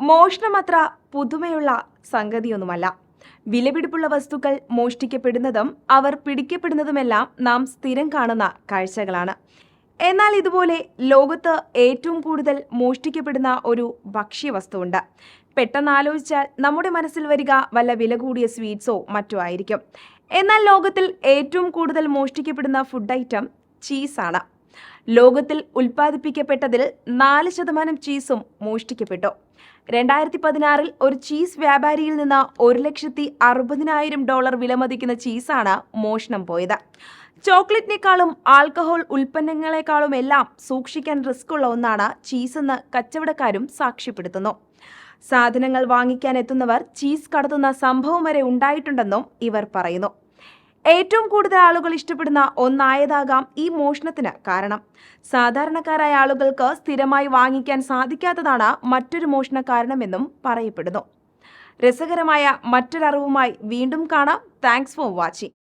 മോഷണമത്ര പുതുമയുള്ള സംഗതിയൊന്നുമല്ല. വിലപിടിപ്പുള്ള വസ്തുക്കൾ മോഷ്ടിക്കപ്പെടുന്നതും അവർ പിടിക്കപ്പെടുന്നതുമെല്ലാം നാം സ്ഥിരം കാണുന്ന കാഴ്ചകളാണ്. എന്നാൽ ഇതുപോലെ ലോകത്ത് ഏറ്റവും കൂടുതൽ മോഷ്ടിക്കപ്പെടുന്ന ഒരു ഭക്ഷ്യവസ്തുവുണ്ട്. പെട്ടെന്ന് ആലോചിച്ചാൽ നമ്മുടെ മനസ്സിൽ വരിക വല്ല വില കൂടിയ സ്വീറ്റ്സോ മറ്റോ ആയിരിക്കും. എന്നാൽ ലോകത്തിൽ ഏറ്റവും കൂടുതൽ മോഷ്ടിക്കപ്പെടുന്ന ഫുഡ് ഐറ്റം ചീസാണ്. ലോകത്തിൽ ഉൽപ്പാദിപ്പിക്കപ്പെട്ടതിൽ 4% ചീസും മോഷ്ടിക്കപ്പെട്ടു. 2016 ഒരു ചീസ് വ്യാപാരിയിൽ നിന്ന് $1,60,000 വിലമതിക്കുന്ന ചീസാണ് മോഷണം പോയത്. ചോക്ലേറ്റിനേക്കാളും ആൽക്കഹോൾ ഉൽപ്പന്നങ്ങളെക്കാളുമെല്ലാം സൂക്ഷിക്കാൻ റിസ്ക്കുള്ള ഒന്നാണ് ചീസെന്ന് കച്ചവടക്കാരും സാക്ഷ്യപ്പെടുത്തുന്നു. സാധനങ്ങൾ വാങ്ങിക്കാൻ എത്തുന്നവർ ചീസ് കടത്തുന്ന സംഭവം വരെ ഉണ്ടായിട്ടുണ്ടെന്നും ഇവർ പറയുന്നു. ഏറ്റവും കൂടുതൽ ആളുകൾ ഇഷ്ടപ്പെടുന്ന ഒന്നായതാകാം ഈ മോഷണത്തിന് കാരണം. സാധാരണക്കാരായ ആളുകൾക്ക് സ്ഥിരമായി വാങ്ങിക്കാൻ സാധിക്കാത്തതാണ് മറ്റൊരു മോഷണ കാരണമെന്നും പറയപ്പെടുന്നു. രസകരമായ മറ്റൊരറിവുമായി വീണ്ടും കാണാം. Thanks for watching.